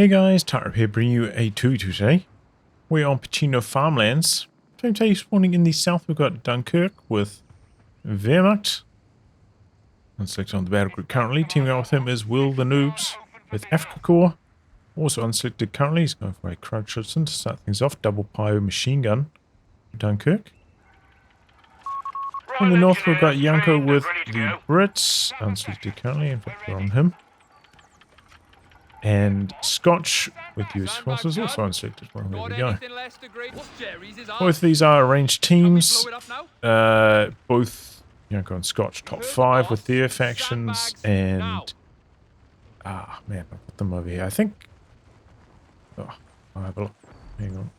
Hey guys, tightrope here bringing you a 2 today. We're on Pachino Farmlands. Today spawning in the south we've got Dunkerque with Wehrmacht. Unselected on the battle group currently. Teaming up with him is WillTHENOOBz with Afrika. Also unselected currently, he's going for a Crouchison to start things off. Double Pio machine gun for Dunkerque. In the north we've got Janko with the Brits. Unselected currently, in fact we're on him. And Scotch with US forces, also unselected. Well, there we go. Both of these are arranged teams. Both Janko and Scotch top 5 with their factions, and man, I'll put them over here. I think. Oh, I'll have a look. Hang on.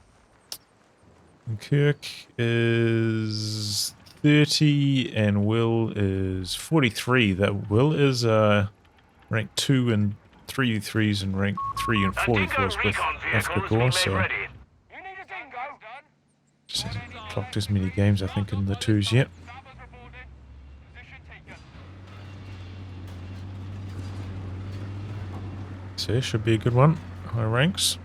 Kirk is 30, and Will is 43. That Will is rank 2 and 3s and rank 3 and 44s with Afrika, so just hasn't clocked as many games I think in the 2s yet. So it should be a good one. High ranks.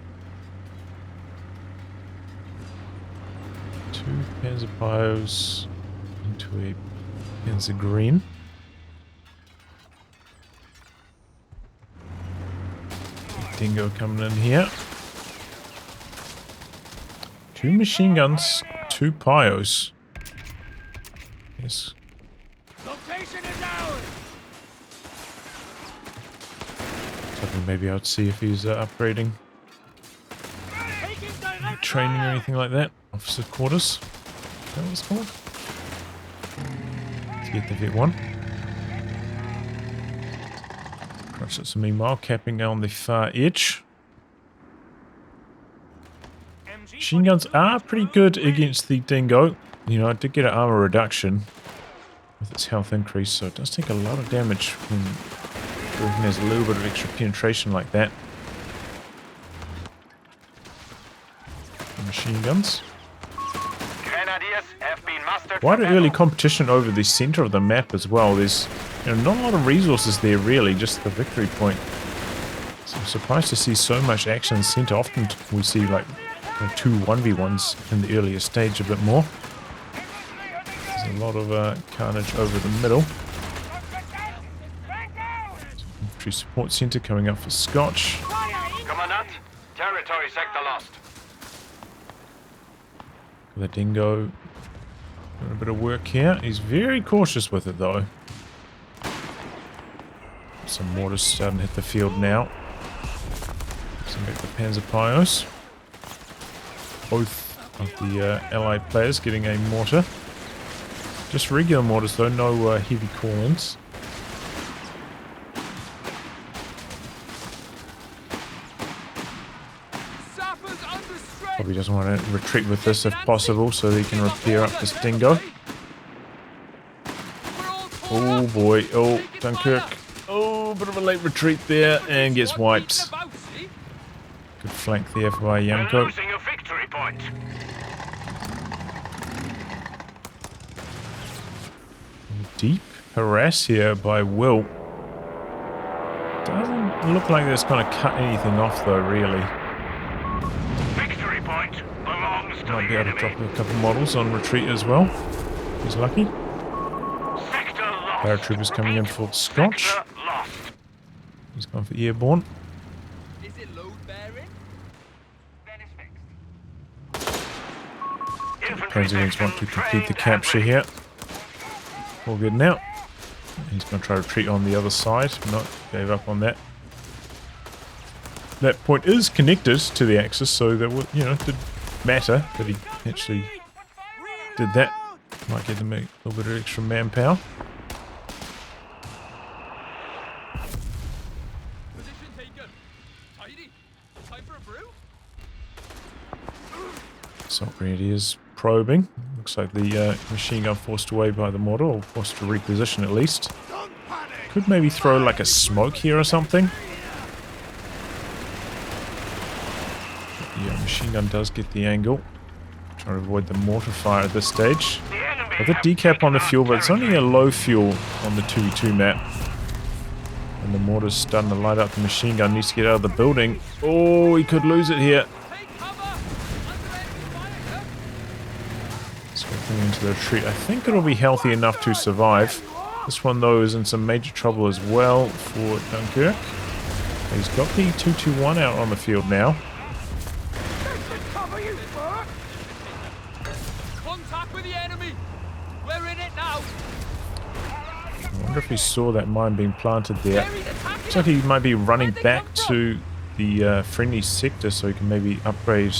2 Panzer Pios into a Panzer Green. Dingo coming in here. 2 machine guns, 2 Pios. Yes. Location is ours. So maybe I'd see if he's upgrading training or anything like that. Officer quarters. Is that what it's called? Let's get the V1. So meanwhile, capping on the far edge. Machine guns are pretty good against the Dingo. You know, I did get an armor reduction with its health increase, so it does take a lot of damage when there's a little bit of extra penetration like that. Machine guns. Quite an early competition over the center of the map as well. There's not a lot of resources there really, just the victory point. So I'm surprised to see so much action center. Often we see like 2 1v1s in the earlier stage a bit more. There's a lot of carnage over the middle. Infantry support center coming up for Scotch. Commandant, territory sector lost. The Dingo doing a bit of work here. He's very cautious with it though. Some mortars starting to hit the field now. Some back the Panzer Pios. Both of the allied players getting a mortar. Just regular mortars though, no heavy call-ins. Probably doesn't want to retreat with this if possible, so that he can repair up this Dingo. Oh boy, oh, Dunkerque. Oh, bit of a late retreat there, and gets wiped. Good flank there by Janko. Deep harass here by Will. Doesn't look like that's going to cut anything off though, really. Might be able to drop a couple models on retreat as well. He's lucky. Paratroopers coming in for Scotch. He's gone for Airborne. Presidents want to complete the capture here. All good now. He's going to try to retreat on the other side. Not gave up on that. That point is connected to the axis, so that would, did matter that he actually did that. Might give them a little bit of extra manpower. Assault Grenadier is probing. Looks like the machine gun forced away by the mortar, or forced to reposition at least. Could maybe throw like a smoke here or something. Yeah, machine gun does get the angle. Trying to avoid the mortar fire at this stage. With a decap on the fuel, but it's only a low fuel on the 2v2 map. And the mortar's starting to light up. The machine gun needs to get out of the building. Oh, he could lose it here. Scoping into the retreat. I think it'll be healthy enough to survive. This one, though, is in some major trouble as well for Dunkirk. He's got the 221 out on the field now. Contact with the enemy. We're in it now. I wonder if he saw that mine being planted there. Looks like he might be running back to the friendly sector so he can maybe upgrade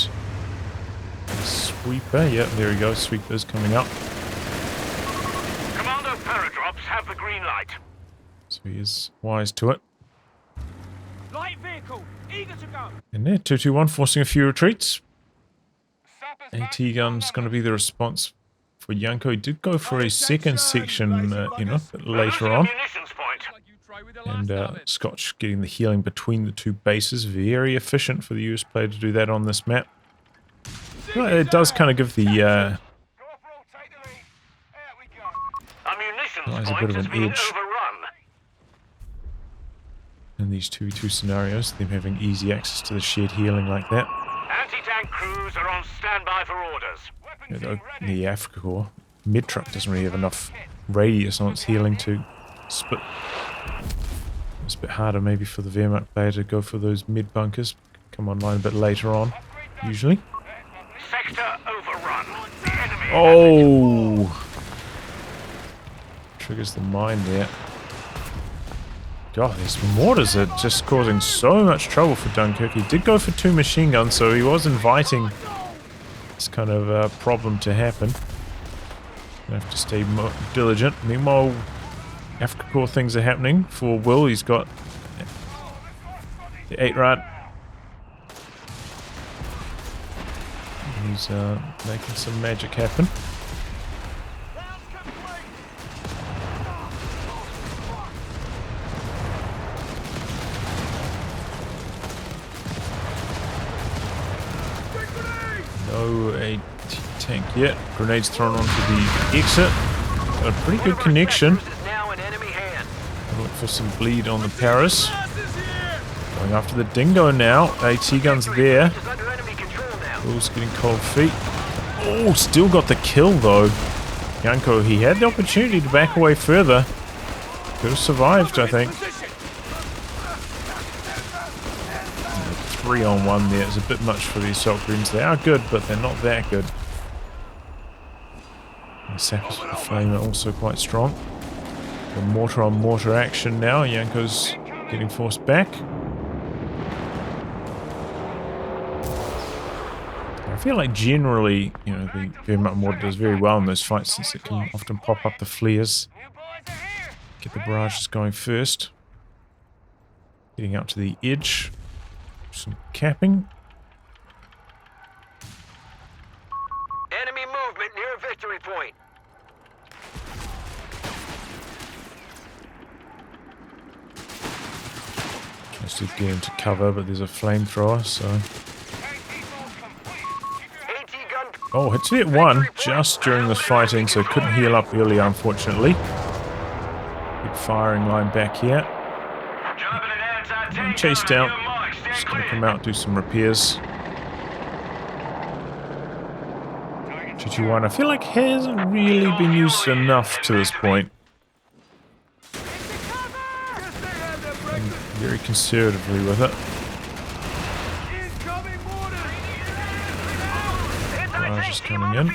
the sweeper. Yeah, there he goes. Sweeper's coming up. Commando paradrops have the green light. So he is wise to it. Light vehicle, eager to go. And there, 221 forcing a few retreats. AT gun's going to be the response for Janko. He did go for a second section, you know, later on. And Scotch getting the healing between the two bases. Very efficient for the US player to do that on this map. Well, it does kind of give the guys a bit of an edge in these 2v2 scenarios, them having easy access to the shared healing like that. Anti-tank crews are on standby for orders. You know, the Afrika Corps mid truck doesn't really have enough radius on its healing to split. It's a bit harder maybe for the Wehrmacht player to go for those mid bunkers. Come online a bit later on, usually. Sector overrun. The enemy. Oh! Triggers the mine there. God, these mortars are just causing so much trouble for Dunkirk. He did go for 2 machine guns, so he was inviting this kind of problem to happen. Gonna have to stay more diligent. Meanwhile, Afrika Corps things are happening for Will. He's got the 8-rod. He's making some magic happen. No AT tank yet. Grenades thrown onto the exit. Got a pretty good connection. Look for some bleed on the Paris. Going after the Dingo now. AT guns there. Will's getting cold feet. Oh, still got the kill though. Janko, he had the opportunity to back away further. Could have survived, I think. 3-on-1 there is a bit much for the assault greens. They are good, but they're not that good. The sappers with the flame are also quite strong. The mortar on mortar action now. Janko's getting forced back. I feel like generally, you know, the Wehrmacht mortar does very well in those fights since it can often pop up the flares. Get the barrages going first. Getting up to the edge. Some capping. Enemy movement near a victory point. Tries to get into cover, but there's a flamethrower, so. Oh, hits me at 1 just during this fighting, so couldn't heal up earlier, unfortunately. Big firing line back here. Chased out. Just gonna come out, do some repairs. 221, I feel like hasn't really been used enough to this point. I'm very conservatively with it. Barrage is coming in.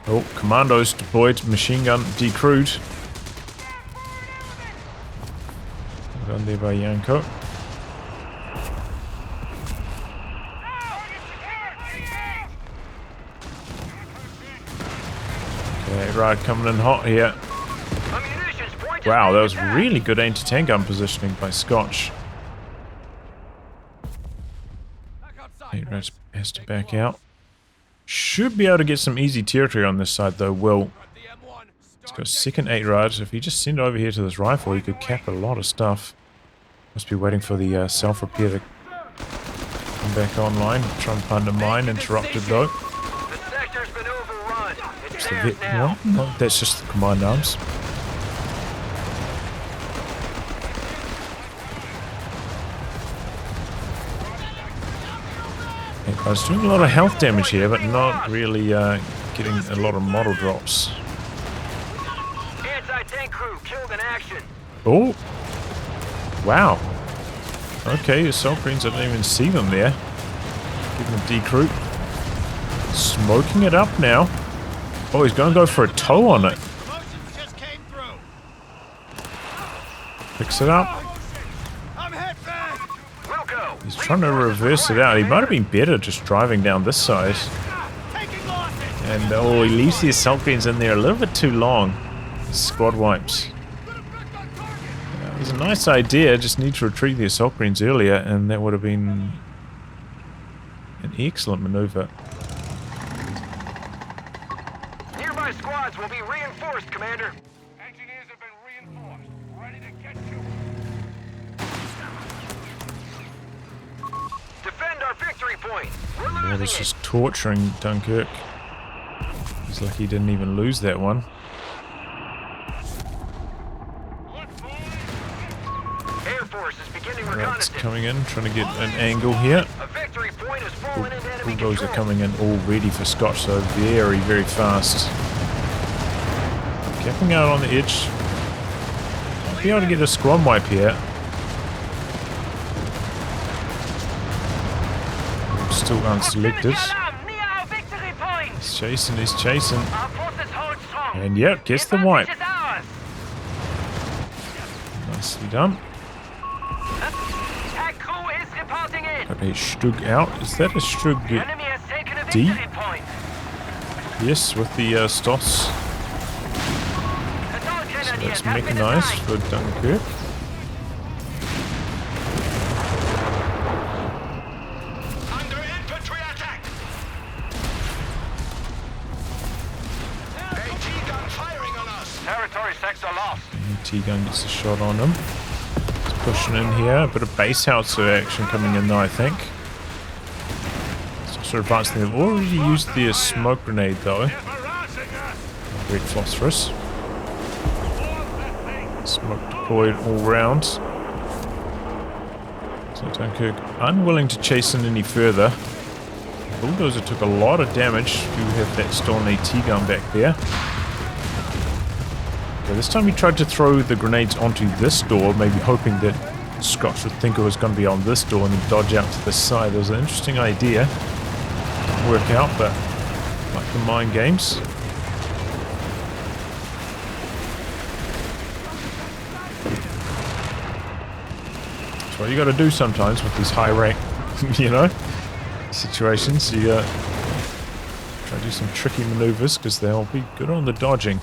Oh, commandos deployed, machine gun decrewed. Done there by Janko. Okay, right, coming in hot here. Wow, that was really good anti-tank gun positioning by Scotch. Has to back out. Should be able to get some easy territory on this side though. Will. He's got a second 8-rod. If he just send it over here to this rifle, he could cap a lot of stuff. Must be waiting for the self-repair to come back online. Try and plant a mine. Interrupted though. It's the vet one. No, that's just the command arms. I was doing a lot of health damage here, but not really getting a lot of model drops. Anti-tank crew killed in action. Oh! Wow. Okay, assault greens, I didn't even see them there. Give them a decroup. Smoking it up now. Oh, he's going to go for a tow on it. Picks it up. He's trying to reverse it out. He might have been better just driving down this side. And oh, he leaves the assault greens in there a little bit too long. Squad wipes. It was a nice idea, just need to retrieve the assault greens earlier, and that would have been an excellent maneuver. Nearby squads will be reinforced, Commander. Engineers have been reinforced. Ready to get you. Defend our victory point. We're Oh, losing this it. is torturing Dunkirk. He's lucky he didn't even lose that one. Air Force is beginning That's reconnaissance. coming in, trying to get an angle here. A victory point has fallen into enemy Bulldozer control. coming in already for Scotch, so very, very fast. Capping out on the edge. Might be able to get a squad wipe here. Still unselected. He's chasing, he's chasing. And yep, gets the wipe. Nicely done. Okay, Stug out. Is that a Stug D? Yes, with the Stoss. So that's mechanized for Dunkirk. Under infantry attack. AT gun firing on us. Territory sector lost. T-gun gets a shot on him. He's pushing in here. A bit of base howitzer action coming in though, I think. It's also advancing. They've already used the smoke grenade though. Great phosphorus. Smoke deployed all round. So Dunkirk unwilling to chase in any further. Bulldozer took a lot of damage. Do have that stolen AT gun back there. Okay, this time he tried to throw the grenades onto this door, maybe hoping that Scotch would think it was going to be on this door and then dodge out to this side. It was an interesting idea. Didn't work out, but like the mind games. That's what you got to do sometimes with these high rank, you know, situations. You try to do some tricky maneuvers because they'll be good on the dodging.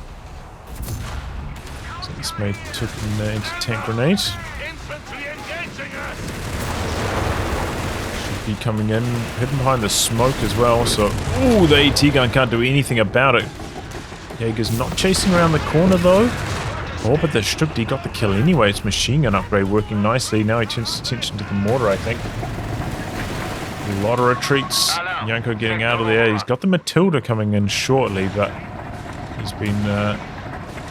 So this mate took an anti-tank grenade. Infantry engaging us. Should be coming in, hidden behind the smoke as well. So, ooh, the AT gun can't do anything about it. Jaeger's not chasing around the corner though. Oh, but the Stuckdi got the kill anyway. It's machine gun upgrade working nicely. Now he turns his attention to the mortar, I think. A lot of retreats. Janko getting out of there. He's got the Matilda coming in shortly, but he's been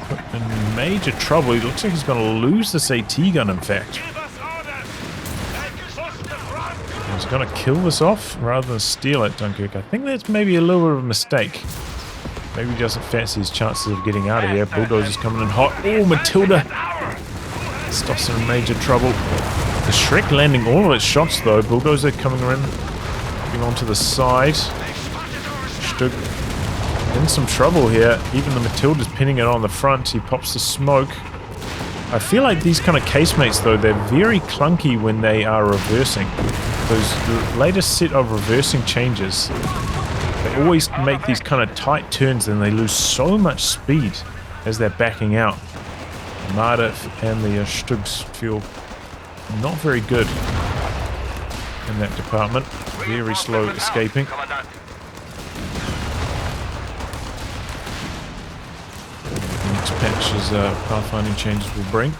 put in major trouble. He looks like he's going to lose this AT gun, in fact. Give us orders. Push the front. He's going to kill this off rather than steal it, Dunkirk. I think that's maybe a little bit of a mistake. Maybe he doesn't fancy his chances of getting out of here. Bulldozer's coming in hot. Oh, Matilda! Stoss in major trouble. The Shrek landing all of its shots, though. Bulldozer coming in, moving onto the side. Stug in some trouble here. Even the Matilda's pinning it on the front. He pops the smoke. I feel like these kind of casemates, though, they're very clunky when they are reversing. Those latest set of reversing changes, they always make these kind of tight turns and they lose so much speed as they're backing out. Marder and the Stugs feel not very good in that department. Very slow escaping. The next patch is pathfinding changes will bring.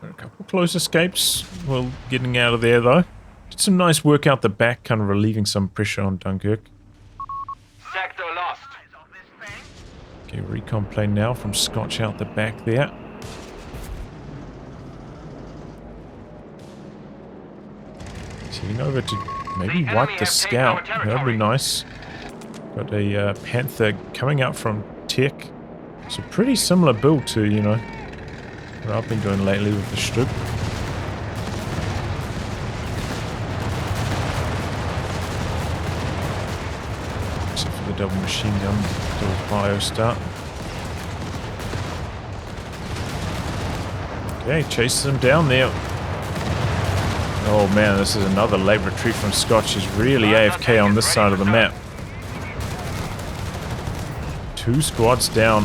A couple close escapes. Well, getting out of there though. Did some nice work out the back, kind of relieving some pressure on Dunkirk. Sector lost. Okay, recon plane now from Scotch out the back there. Getting over to maybe wipe the scout. That would be nice. Got a Panther coming out from Tech. It's a pretty similar build to, you know, what I've been doing lately with the Stück. Except for the double machine gun, double bio start. Okay, chases him down there. Oh man, this is another late retreat from Scotch. He's really AFK on this side of the map. 2 squads down.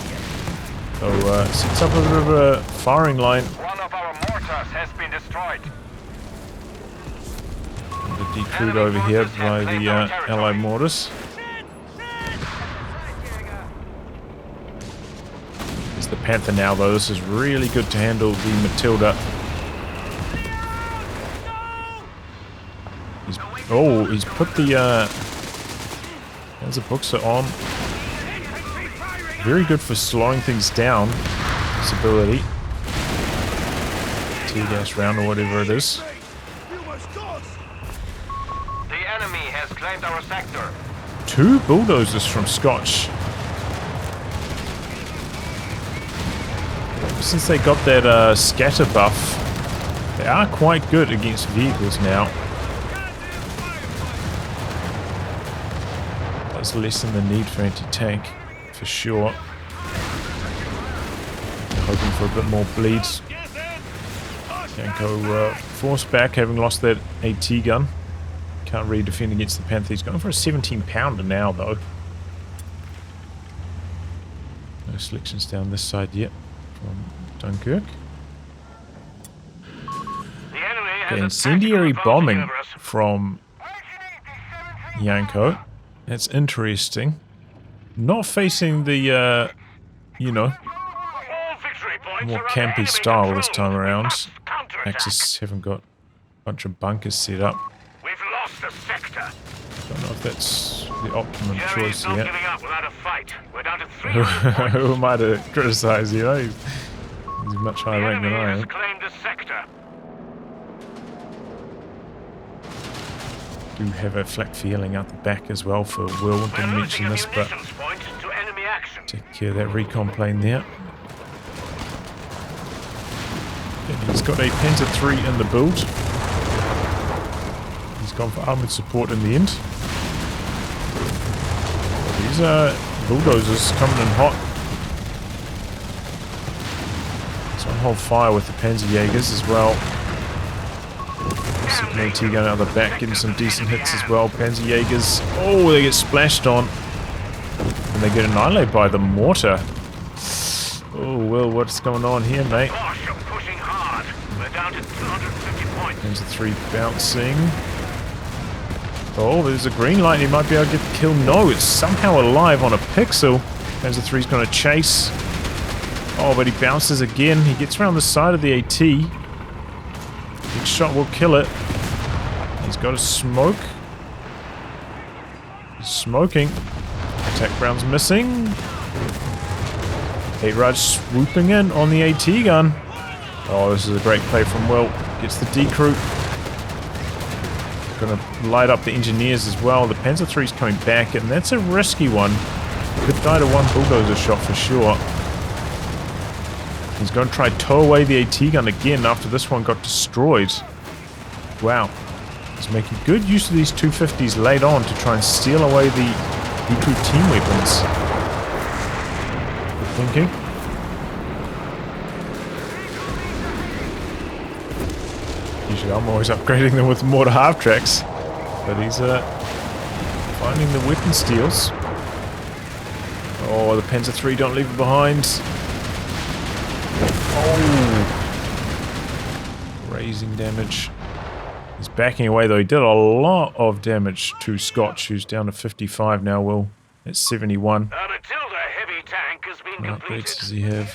So sets up a bit of a firing line. One of our mortars has been destroyed. The decrewed over here by the Allied mortars. It's the Panther now though. This is really good to handle the Matilda. He's put the Panzerbuchse on. Very good for slowing things down. This ability. Tear-gas round or whatever it is. The enemy has claimed our sector. 2 bulldozers from Scotch. Ever since they got that scatter buff, they are quite good against vehicles now. Does lessen the need for anti-tank. For sure. Hoping for a bit more bleeds. Janko forced back, having lost that AT gun. Can't really defend against the Panther. He's going for a 17-pounder now, though. No selections down this side yet from Dunkerque. Okay, incendiary bombing from Janko. That's interesting. Not facing the, you know, more campy style this time around. Axis haven't got a bunch of bunkers set up. We've lost the sector. Don't know if that's the optimum choice yet. Giving up without a fight. We're down to 3. Who am I to criticize, you know? He's much higher rank than I am. Claimed the sector. Do have a flak feeling out the back as well for Will. Didn't mention this, but take care of that recon plane there. And he's got a Panzer III in the build. He's gone for armoured support in the end. These are bulldozers coming in hot. It's on hold fire with the Panzerjägers as well. An AT gun out of the back, getting some decent hits as well. Panzerjägers, oh, they get splashed on. And they get annihilated by the mortar. Oh, Will, what's going on here, mate? Gosh, you're pushing hard. We're down to 250 points. Panzer III bouncing. Oh, there's a green light. He might be able to get the kill. No, it's somehow alive on a pixel. Panzer III's going to chase. Oh, but he bounces again. He gets around the side of the AT. Big shot will kill it. He's got a smoke. He's smoking. Attack round's missing. Hate-Raj swooping in on the AT gun. Oh, this is a great play from Will. Gets the decrew. Gonna light up the engineers as well. The Panzer III's coming back, and that's a risky one. Could die to one bulldozer shot for sure. He's going to try tow away the AT gun again after this one got destroyed. Wow. He's making good use of these 250s late on to try and steal away the decrew team weapons. Good thinking. Usually I'm always upgrading them with mortar half-tracks. But he's finding the weapon steals. Oh, the Panzer III don't leave it behind. Oh! Raising damage. He's backing away though. He did a lot of damage to Scotch, who's down to 55 now, Will. At 71. Matilda heavy tank has been What completed. upgrades does he have?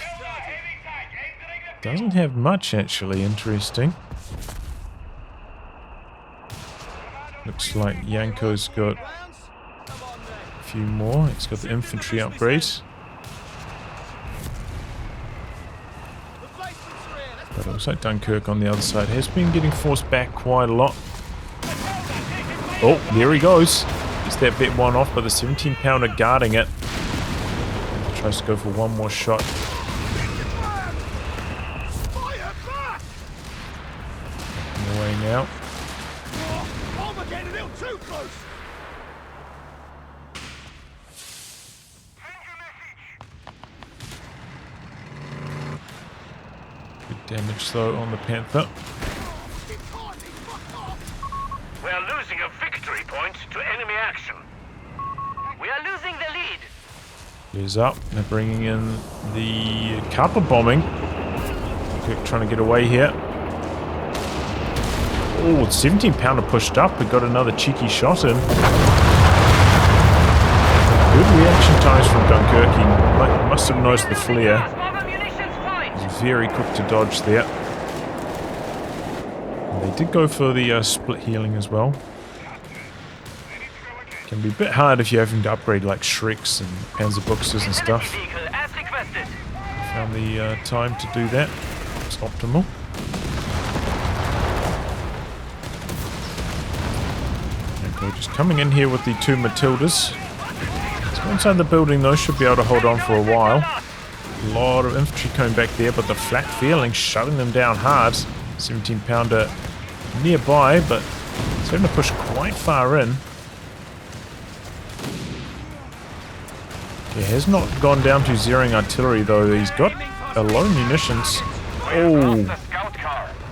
Doesn't have much, actually. Interesting. Looks like Janko's got a few more. He's got the infantry upgrade. But it looks like Dunkerque on the other side has been getting forced back quite a lot. Oh, there he goes. Gets that vet one off, but the 17-pounder guarding it. Tries to go for one more shot. Away now. Good damage though on the Panther. We are losing a victory point to enemy action. We are losing the lead. He's up. They're bringing in the carpet bombing. Trying to get away here. Oh, 17-pounder pushed up. We got another cheeky shot in. Good reaction times from Dunkerque. Must have noticed the flare. He's very quick to dodge there. And they did go for the split healing as well. Can be a bit hard if you're having to upgrade like Shreks and Panzerbuxers and stuff. Found the time to do that. It's optimal. Janko just coming in here with the 2 Matildas. So inside the building though, should be able to hold on for a while. A lot of infantry coming back there, but the flak feeling shutting them down hard. 17-pounder nearby, but it's having to push quite far in. He has not gone down to zeroing artillery though. He's got a lot of munitions. Oh,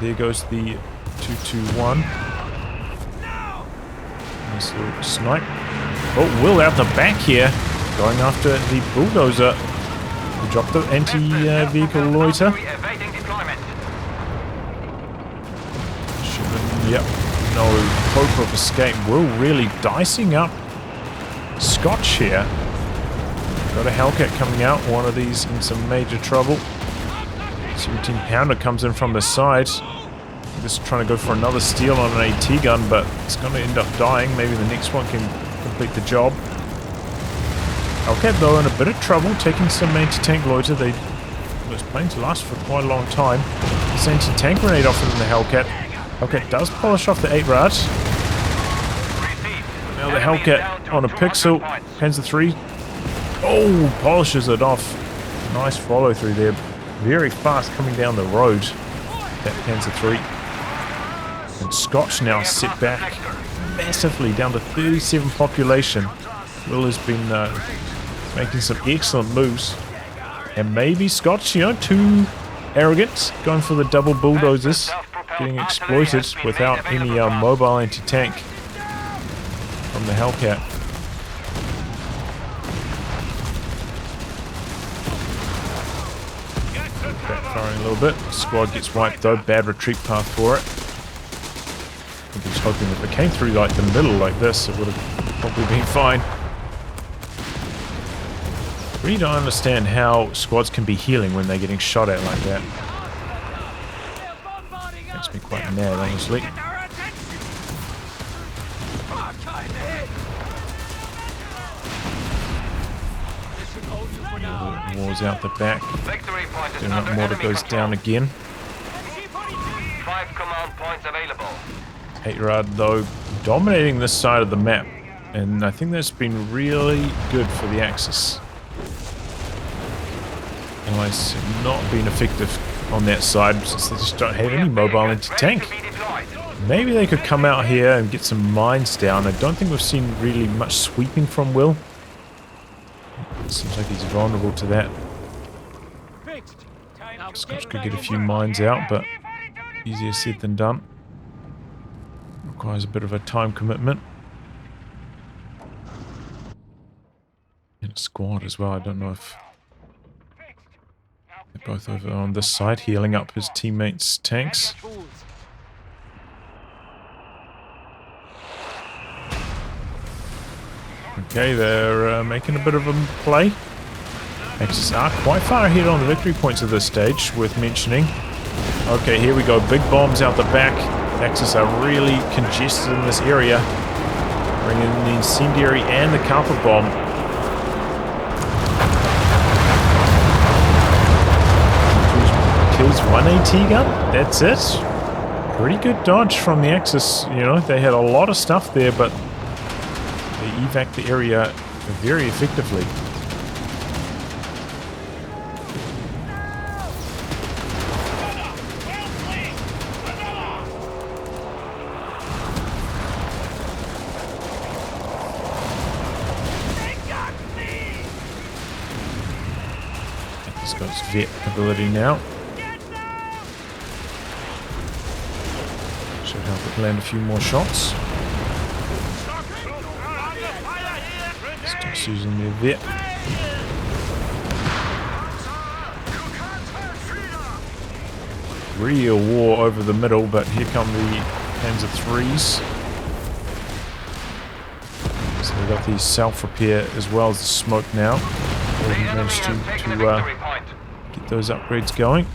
there goes the 221. Nice little snipe. Oh, Will out the back here, going after the bulldozer. He dropped the anti-vehicle loiter. Yep, no hope of escape. Will really dicing up Scotch here. Got a Hellcat coming out. One of these in some major trouble. 17-pounder comes in from the side. Just trying to go for another steal on an AT gun, but it's going to end up dying. Maybe the next one can complete the job. Hellcat though in a bit of trouble, taking some anti-tank loiter. They was planning to last for quite a long time. This anti-tank grenade off in the Hellcat. Hellcat does polish off the 8-rad. Now the Hellcat on a pixel. Panzer 3. Oh, polishes it off. Nice follow through there. Very fast coming down the road. That Panzer 3. And Scotch now sit back massively down to 37 population. Will has been making some excellent moves. And maybe Scotch, you know, too arrogant. Going for the double bulldozers. Getting exploited without any mobile anti-tank from the Hellcat. Backfiring a little bit. Squad gets wiped though. Bad retreat path for it. I think he was hoping if it came through like the middle like this, it would have probably been fine. Really don't understand how squads can be healing when they're getting shot at like that. Makes me quite mad, honestly. Wars out the back. Mortar goes down again. 5 command points available. 8-rad though dominating this side of the map, and I think that's been really good for the Axis. Allies have not been effective on that side since they just don't have any mobile anti-tank. Maybe they could come out here and get some mines down. I don't think we've seen really much sweeping from Will. It seems like he's vulnerable to that. Scotch could get a few mines out, but easier said than done. Requires a bit of a time commitment. And a squad as well. I don't know if they're both over on this side, healing up his teammates' tanks. Okay, they're making a bit of a play. Axis are quite far ahead on the victory points at this stage, worth mentioning. Okay, here we go. Big bombs out the back. Axis are really congested in this area. Bringing in the incendiary and the carpet bomb. Kills one AT gun. That's it. Pretty good dodge from the Axis. You know, they had a lot of stuff there, but they evac the area very effectively. He's got his vet ability now. Should help it land a few more shots. Starts using their vet. Real war over the middle, but here come the Panzer IIIs. So we've got the self-repair as well as the smoke now. We managed to get those upgrades going.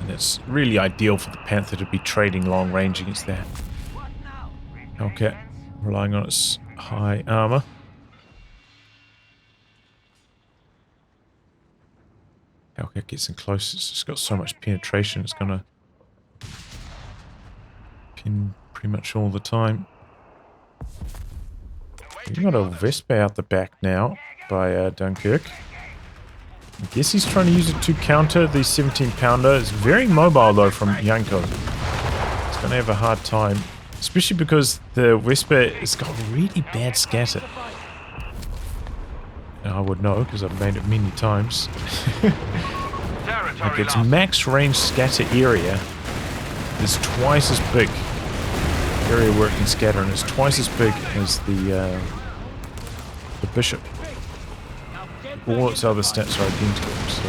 And it's really ideal for the Panther to be trading long range against that Hellcat, relying on its high armor. Hellcat gets in close, it's just got so much penetration, it's gonna pin pretty much all the time. We've got a Vespa out the back now by Dunkerque. I guess he's trying to use it to counter the 17-pounder. It's very mobile though from Janko. It's going to have a hard time, especially because the Vespa has got really bad scatter. And I would know because I've made it many times. Like its max range scatter area is twice as big. Area where it can scatter, and it's twice as big as the Bishop. All its other stats are identical, so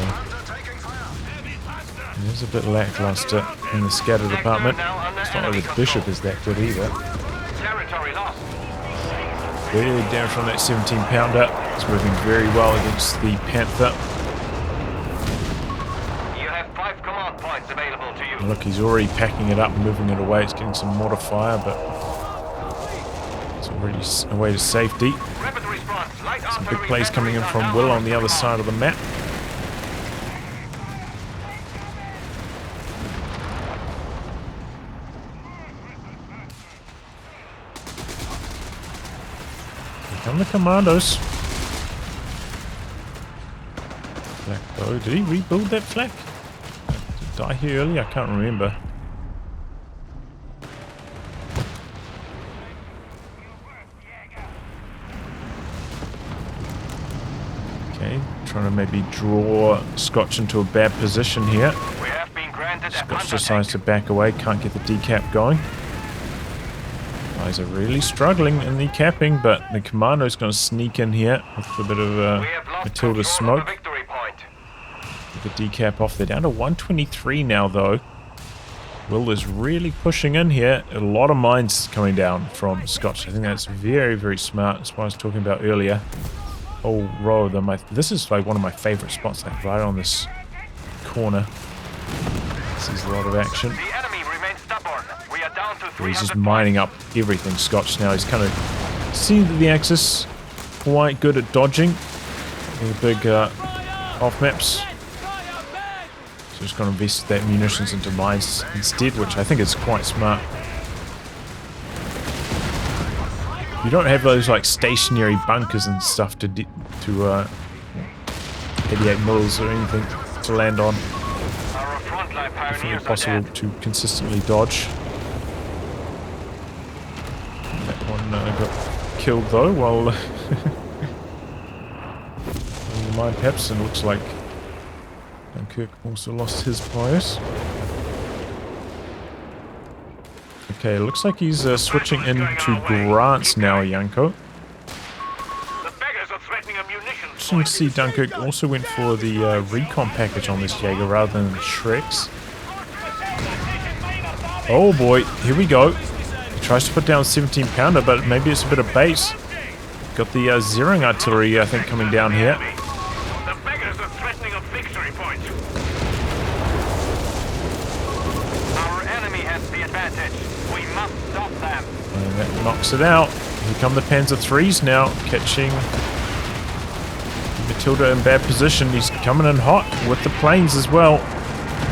it is a bit lackluster in the scatter department. It's not like the Bishop is that good either. Very damage on that 17-pounder. It's working very well against the Panther. Look, he's already packing it up and moving it away. It's getting some mortar fire, but it's already away to safety. Some big plays coming in from Will on the other side of the map. Here come the commandos. Flak though. Did he rebuild that flak? Die here early? I can't remember. Okay, trying to maybe draw Scotch into a bad position here. Scotch decides to back away, can't get the decap going. Guys are really struggling in the capping, but the commando's going to sneak in here with a bit of Matilda smoke. The decap off. They're down to 123 now though. Will is really pushing in here. A lot of mines coming down from Scotch. I think that's very, very smart. That's what I was talking about earlier. Whole row of them. This is like one of my favorite spots, like right on this corner. Sees a lot of action. He's just mining up everything, Scotch now. He's kind of seen that the Axis quite good at dodging the big off maps. Just going to invest that munitions into mines instead, which I think is quite smart. You don't have those like stationary bunkers and stuff to 88 mils or anything to land on. Definitely possible to consistently dodge. That one got killed though while the mine perhaps, and looks like Dunkerque also lost his bias. Okay, looks like he's switching into Grants now, Janko. Interesting to see Dunkerque also went for the recon package on this Jaeger rather than the Shreks. Oh boy, here we go. He tries to put down 17-pounder, but maybe it's a bit of bait. Got the zeroing artillery, I think, coming down here. And that knocks it out. Here come the Panzer IIIs now, catching the Tilda in bad position. He's coming in hot with the planes as well.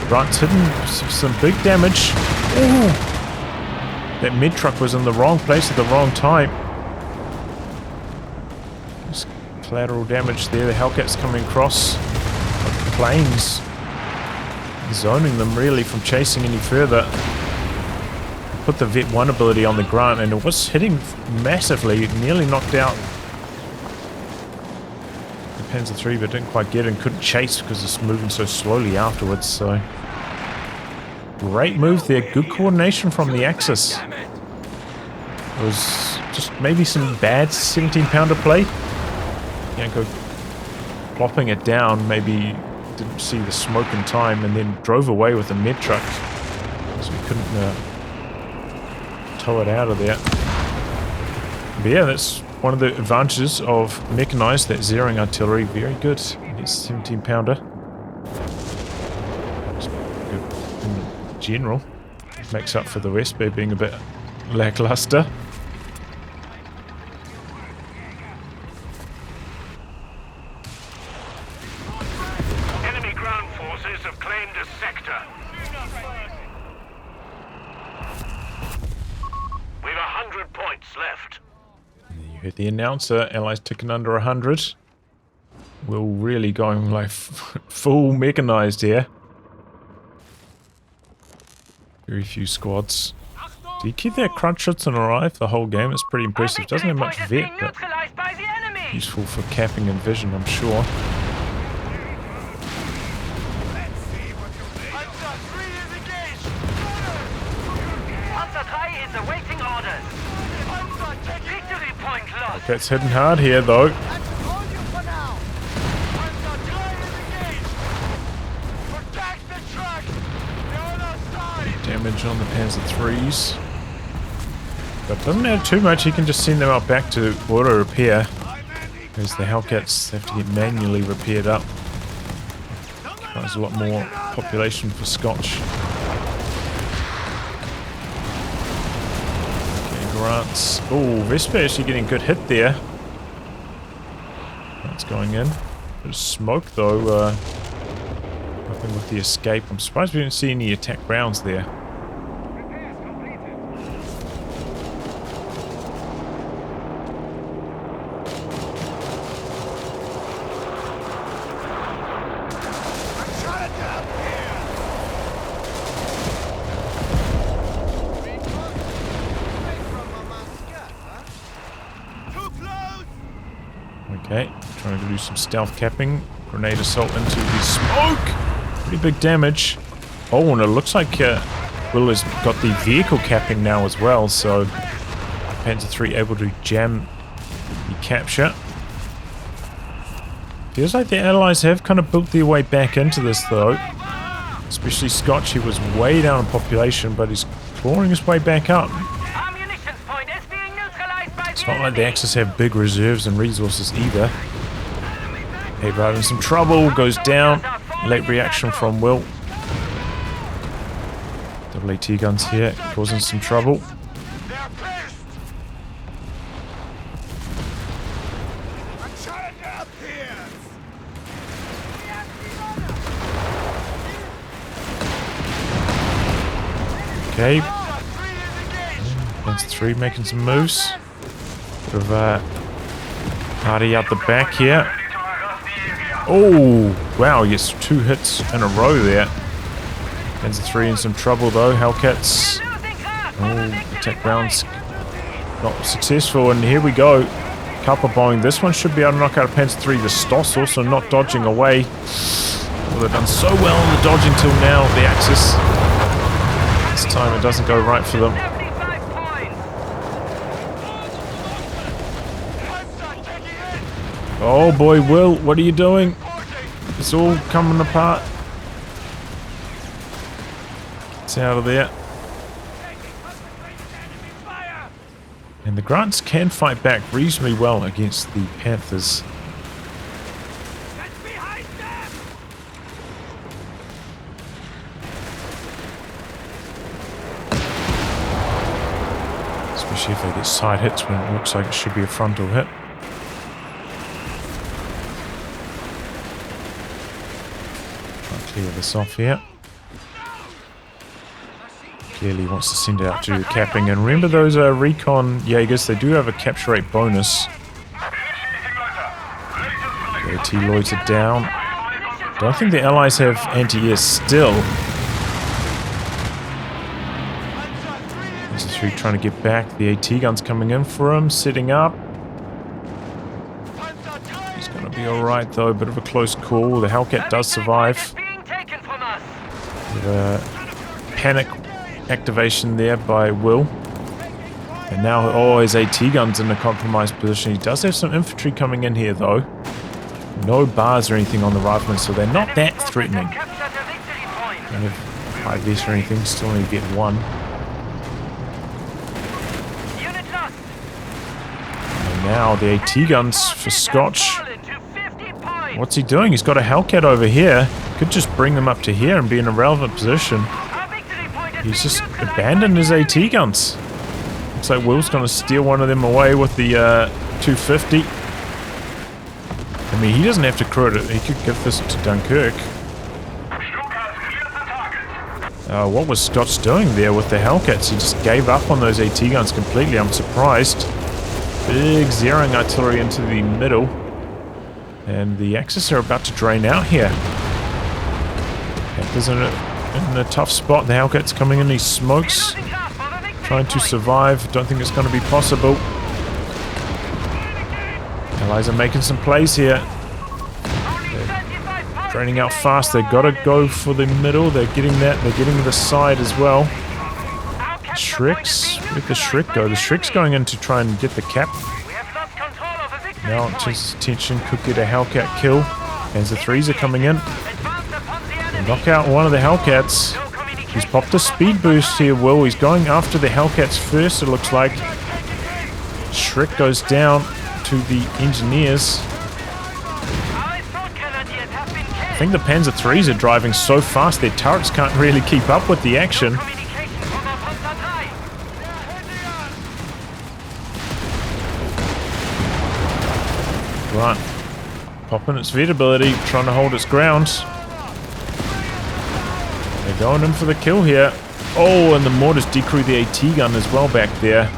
Grant's hitting some big damage. Ooh. That mid truck was in the wrong place at the wrong time. Just collateral damage there. The Hellcat's coming across. The planes zoning them really from chasing any further. Put the Vet 1 ability on the Grant and it was hitting massively. Nearly knocked out the Panzer III, but didn't quite get it and couldn't chase because it's moving so slowly afterwards. So great move there. Good coordination from the Axis. It was just maybe some bad 17-pounder play. Janko plopping it down, maybe didn't see the smoke in time and then drove away with the med truck. So we couldn't tow it out of there. But yeah, that's one of the advantages of mechanized, that zeroing artillery. Very good. It's 17-pounder. Good in general. Makes up for the West Bay being a bit lackluster. Enemy ground forces have claimed a sector. We've 100 points left. You heard the announcer, Allies ticking under 100. We're really going like full mechanized here. Very few squads. Do you keep that Crunchschützen alive the whole game? It's pretty impressive. Doesn't have much vet, but useful for capping and vision, I'm sure. That's hitting hard here, though. Damage on the Panzer IIIs. But doesn't have too much. He can just send them out back to auto repair. Whereas the Hellcats have to get manually repaired up. There's a lot more population for Scotch. Grants. Oh, Vespa actually getting a good hit there. That's going in. Bit of smoke though. Nothing with the escape. I'm surprised we didn't see any attack rounds there. Okay, trying to do some stealth capping. Grenade assault into the smoke! Pretty big damage. Oh, and it looks like Will has got the vehicle capping now as well, so Panzer III able to jam the capture. Feels like the Allies have kind of built their way back into this though. Especially Scotch, he was way down in population, but he's clawing his way back up. It's not like the Axis have big reserves and resources either. Airborne in some trouble, goes down. Late reaction from Will. Double AT guns here, causing some trouble. Okay. Panzer III making some moves. Bit of party out the back here. Oh, wow, yes, 2 hits in a row there. Panzer III in some trouble though. Hellcats. Oh, attack rounds not successful, and here we go. Kappa bombing. This one should be able to knock out a Panzer III. The Stoss also not dodging away. Well, they've done so well on the dodging till now, the Axis. This time it doesn't go right for them. Oh boy, Will, what are you doing? It's all coming apart. It's out of there. And the Grants can fight back reasonably well against the Panthers. Especially if they get side hits when it looks like it should be a frontal hit. Clear this off here. Clearly wants to send it out to capping. And remember those recon Jaegers, they do have a capture rate bonus. AT loitered down. Don't think the allies have anti-air still. This is three trying to get back. The AT gun's coming in for him, setting up. He's going to be alright though, bit of a close call. The Hellcat does survive. Bit of a panic activation there by Will. And now, oh, his AT gun's in a compromised position. He does have some infantry coming in here though. No bars or anything on the riflemen, so they're not that threatening. Don't have high vest or anything, still only get one. And now the AT guns for Scotch. What's he doing? He's got a Hellcat over here. Could just bring them up to here and be in a relevant position. He's just abandoned his AT guns. Looks like Will's going to steal one of them away with the 250. I mean, he doesn't have to crew it. He could give this to Dunkerque. What was Scotch doing there with the Hellcats? He just gave up on those AT guns completely. I'm surprised. Big zeroing artillery into the middle. And the Axis are about to drain out here. Panthers in a tough spot. The Hellcat's coming in these smokes. Trying to survive. Don't think it's going to be possible. Allies are making some plays here. They're draining out fast. They've got to go for the middle. They're getting that. They're getting the side as well. Shreks. Where'd the Shrek go? The Shrek's going in to try and get the cap. Now changes attention. Could get a Hellcat kill. Panzer IIIs are coming in. They knock out one of the Hellcats. He's popped a speed boost here, Will. He's going after the Hellcats first, it looks like. Shrek goes down to the engineers. I think the Panzer IIIs are driving so fast their turrets can't really keep up with the action. Right. Popping its vet ability, trying to hold its ground. They're going in for the kill here. Oh, and the mortars decrew the AT gun as well back there.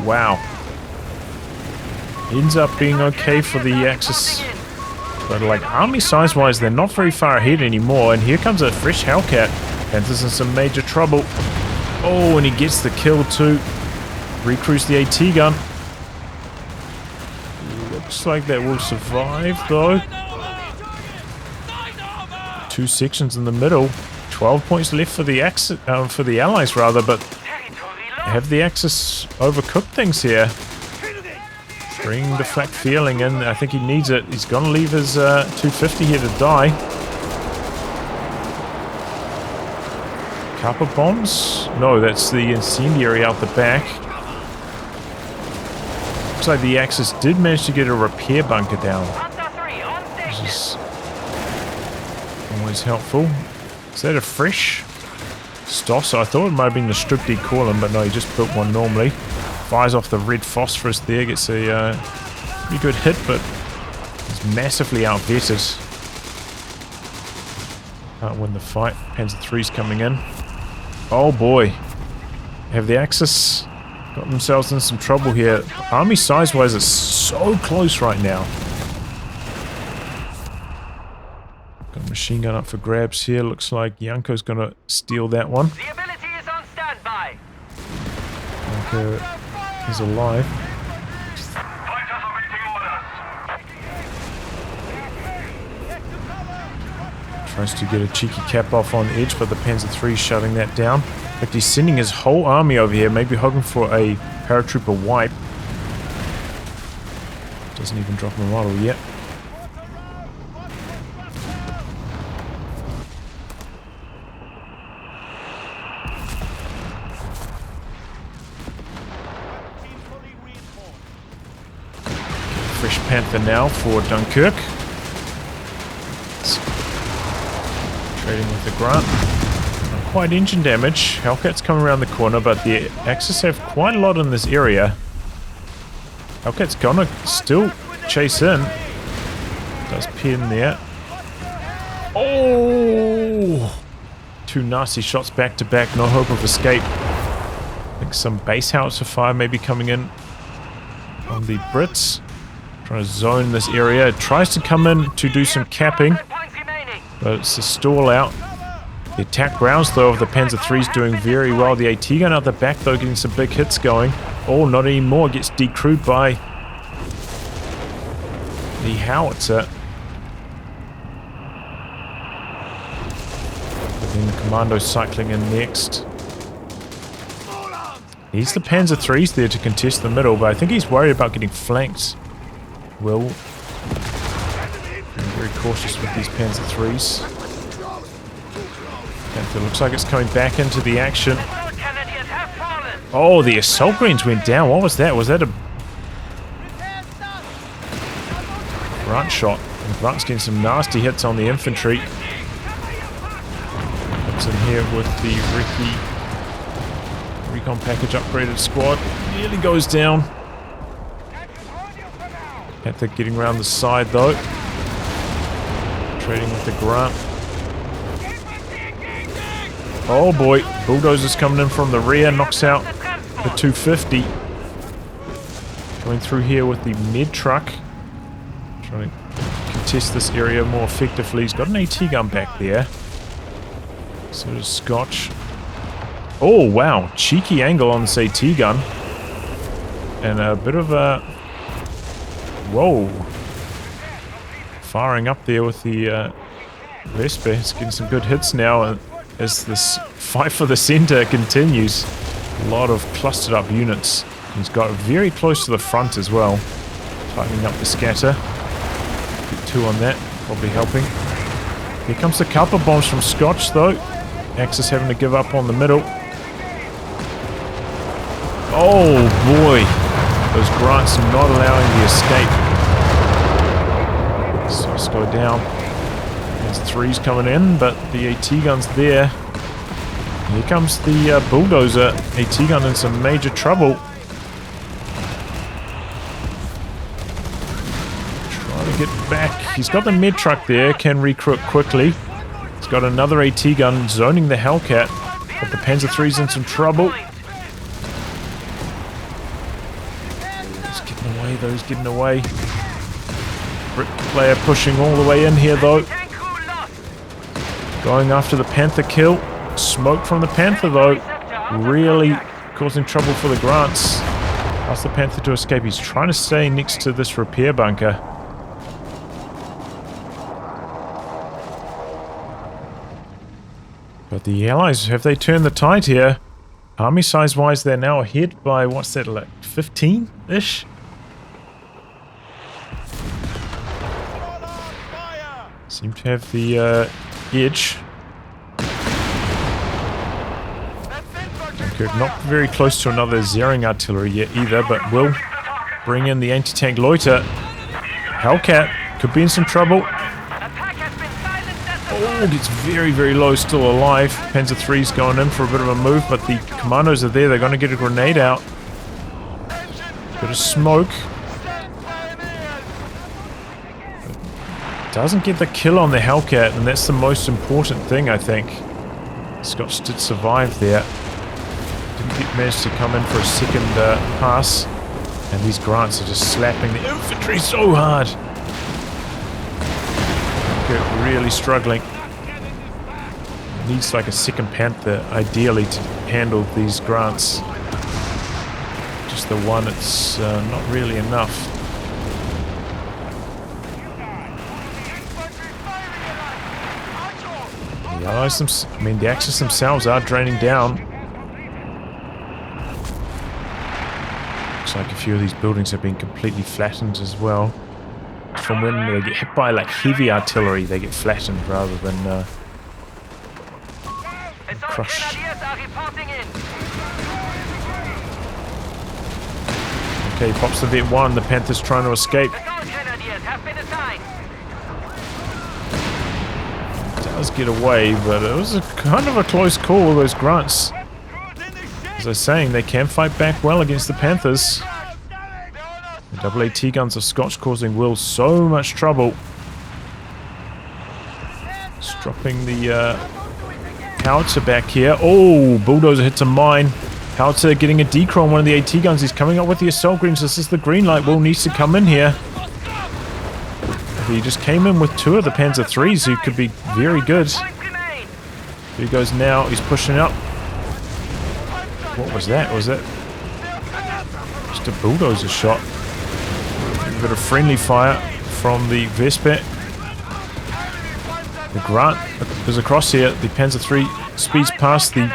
Wow. Ends up being okay for the Axis. But like army size wise, they're not very far ahead anymore. And here comes a fresh Hellcat. Panthers in some major trouble. Oh, and he gets the kill too. Recruits the AT gun. Looks like that will survive though. 2 sections in the middle. 12 points left for the Axis, for the Allies rather, but have the Axis overcooked things here? Bring the flak feeling in. I think he needs it. He's gonna leave his 250 here to die. Copper bombs? No, that's the incendiary out the back. Looks like the Axis did manage to get a repair bunker down, which is always helpful. Is that a fresh Stoss? I thought it might have been the strip D column, but no, he just built one normally. Fires off the red phosphorus there, gets a pretty good hit, but he's massively outvetted. Can't win the fight. Panzer III's coming in. Oh boy. Have the Axis got themselves in some trouble here. Army size-wise is so close right now. Got a machine gun up for grabs here. Looks like Janko's gonna steal that one. The ability is on standby. Janko is alive. Tries to get a cheeky cap off on edge, but the Panzer III shutting that down. In fact, he's sending his whole army over here, maybe hoping for a paratrooper wipe. Doesn't even drop a model yet. Fresh Panther now for Dunkerque. Trading with the Grant. Not quite engine damage. Hellcat's coming around the corner, but the Axis have quite a lot in this area. Hellcat's gonna still chase in. Does pin there. Oh! Two nasty shots back to back, no hope of escape. I think some base howitzer fire may be coming in on the Brits. Trying to zone this area. It tries to come in to do some capping, but it's a stall out. The attack rounds though of the Panzer III's doing very well. The AT gun out the back though getting some big hits going. Oh, not anymore. Gets decrewed by the howitzer. Then the commando cycling in next. He's the Panzer III's there to contest the middle, but I think he's worried about getting flanked. Will. Being very cautious with these Panzer III's. Panther looks like it's coming back into the action. Oh, the assault greens went down. What was that? Was that a Grant shot? And Grant's getting some nasty hits on the infantry. Comes in here with the recon package upgraded squad. Nearly goes down. Panther getting around the side though. Trading with the Grant. Oh boy, bulldozers coming in from the rear, knocks out the 250. Going through here with the med truck. Trying to contest this area more effectively. He's got an AT gun back there. So does Scotch. Oh wow, cheeky angle on this AT gun. And a bit of a... Whoa. Firing up there with the Vespa. It's getting some good hits now as this fight for the center continues. A lot of clustered up units. He's got very close to the front as well. Tightening up the scatter. Get two on that, probably helping. Here comes the couple bombs from Scotch though. Axis having to give up on the middle. Oh boy. Those Grants not allowing the escape. So let's go down. There's threes coming in, but the AT gun's there. Here comes the bulldozer. AT gun in some major trouble. Trying to get back. He's got the med truck there, can recruit quickly. He's got another AT gun zoning the Hellcat, but the Panzer III's in some trouble. He's getting away though, he's getting away. Bricklayer pushing all the way in here though. Going after the Panther kill. Smoke from the Panther though. Really causing trouble for the Grants. Ask the Panther to escape. He's trying to stay next to this repair bunker. But the Allies, have they turned the tide here? Army size wise, they're now ahead by, what's that, like 15-ish? Seem to have the edge. Dunkirk not very close to another Zering artillery yet either, but will bring in the anti-tank Loiter. Hellcat could be in some trouble. Oh, gets very, very low, still alive. Panzer III's going in for a bit of a move, but the commandos are there. They're going to get a grenade out. Bit of smoke. Doesn't get the kill on the Hellcat, and that's the most important thing, I think. Scotch did survive there. Didn't manage to come in for a second pass. And these Grants are just slapping the infantry so hard. Really struggling. Needs like a second Panther, ideally, to handle these Grants. Just the one, it's not really enough. The Allies, the Axis themselves are draining down. Looks like a few of these buildings have been completely flattened as well. From when they get hit by like heavy artillery, they get flattened rather than crushed. Okay, pops the Vet 1. The Panther's trying to escape. Does get away, but it was kind of a close call. Those Grants, as I was saying, they can fight back well against the Panthers. The double AT guns of Scotch causing Will so much trouble. Dropping the howitzer back here. Oh, bulldozer hits a mine. Howitzer getting a decro on one of the AT guns. He's coming up with the assault greens. This is the green light. Will needs to come in here. He just came in with 2 of the Panzer IIIs who could be very good. Here he goes now. He's pushing up. What was that? Was that just a bulldozer shot? A bit of friendly fire from the Vespa. The Grant is across here. The Panzer III speeds past. The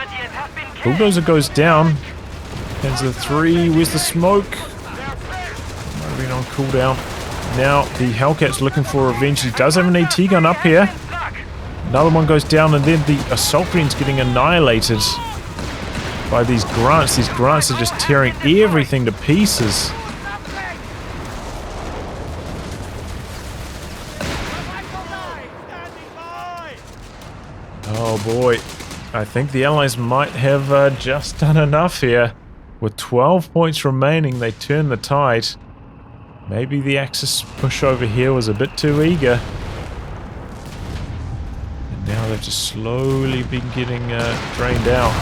bulldozer goes down. Panzer III, where's the smoke? Might have been on cooldown. Now the Hellcat's looking for revenge. He does have an AT gun up here. Another one goes down, and then the assault green's getting annihilated by these Grants. These Grants are just tearing everything to pieces. Oh boy, I think the Allies might have just done enough here. With 12 points remaining, they turn the tide. Maybe the Axis push over here was a bit too eager. And now they've just slowly been getting drained out.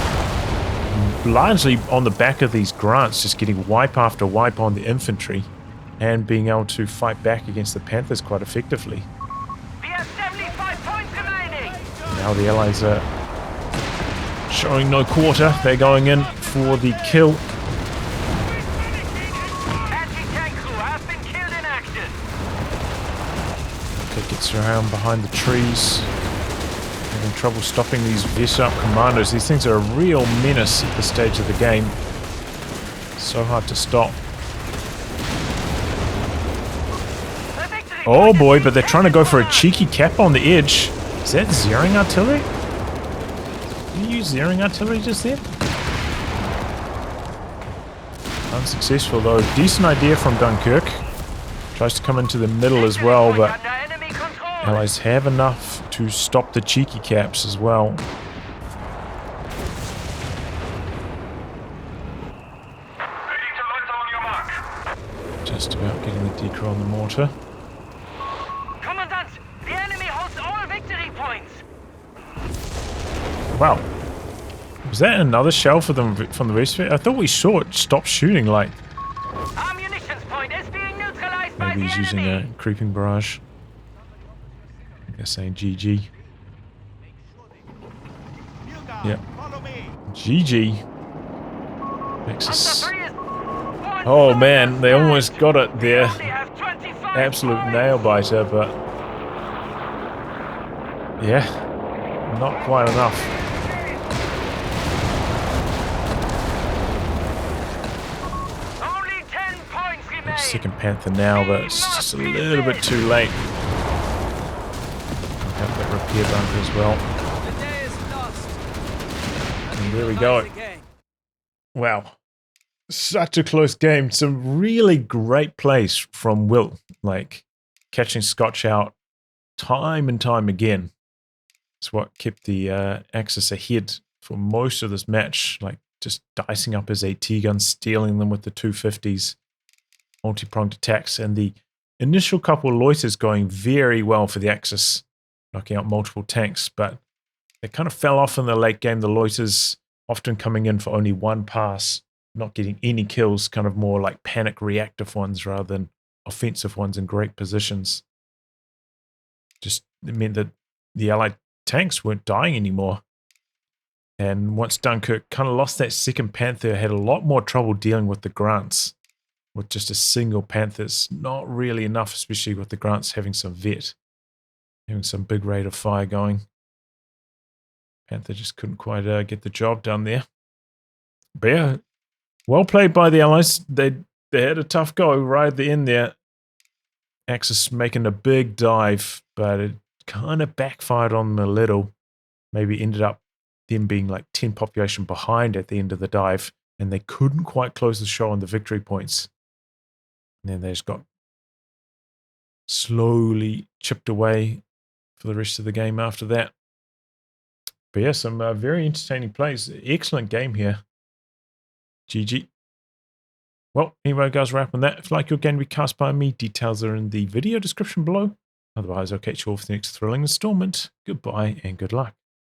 Largely on the back of these Grants, just getting wipe after wipe on the infantry. And being able to fight back against the Panthers quite effectively. We have 75 points remaining. Now the Allies are showing no quarter. They're going in for the kill. Anti-tank crew has been killed in action. Okay, gets around behind the trees. Having trouble stopping these Vespa commandos. These things are a real menace at this stage of the game. So hard to stop. Oh boy, but they're trying to go for a cheeky cap on the edge. Is that zeroing artillery? Did you use zeroing artillery just then? Unsuccessful though. Decent idea from Dunkirk. Tries to come into the middle as well, but Allies have enough to stop the cheeky caps as well. Just about getting the decoy on the mortar. Commandant, the enemy holds all victory points. Wow. Was that another shell for them from the Vespa? I thought we saw it stop shooting, like. Ammunitions point is being neutralized by Maybe the he's using enemy. a creeping barrage. I think they're saying GG. Yeah. GG. Nexus. Oh man, they almost got it there. Absolute nail biter, but yeah, not quite enough. Only 10 points remain. Second Panther now, but it's just a little bit too late. Have that repair bunker as well. The day is lost. And there we go. Wow. Such a close game. Some really great plays from Will. Like, catching Scotch out time and time again. It's what kept the Axis ahead for most of this match. Like, just dicing up his AT guns, stealing them with the 250s. Multi-pronged attacks. And the initial couple of loiters going very well for the Axis. Knocking out multiple tanks. But they kind of fell off in the late game. The loiters often coming in for only one pass. Not getting any kills, kind of more like panic reactive ones rather than offensive ones in great positions. Just it meant that the Allied tanks weren't dying anymore. And once Dunkirk kind of lost that second Panther, had a lot more trouble dealing with the Grants. With just a single Panther, it's not really enough, especially with the Grants having some vet. Having some big rate of fire going. Panther just couldn't quite get the job done there. But yeah, well played by the Allies. They had a tough go right at the end there. Axis making a big dive, but it kind of backfired on them a little. Maybe ended up them being like 10 population behind at the end of the dive, and they couldn't quite close the show on the victory points. And then they just got slowly chipped away for the rest of the game after that. But yeah, some very entertaining plays. Excellent game here. GG. Well, anyway, guys, wrapping that. If you like your game to be cast by me, details are in the video description below. Otherwise, I'll catch you all for the next thrilling installment. Goodbye and good luck.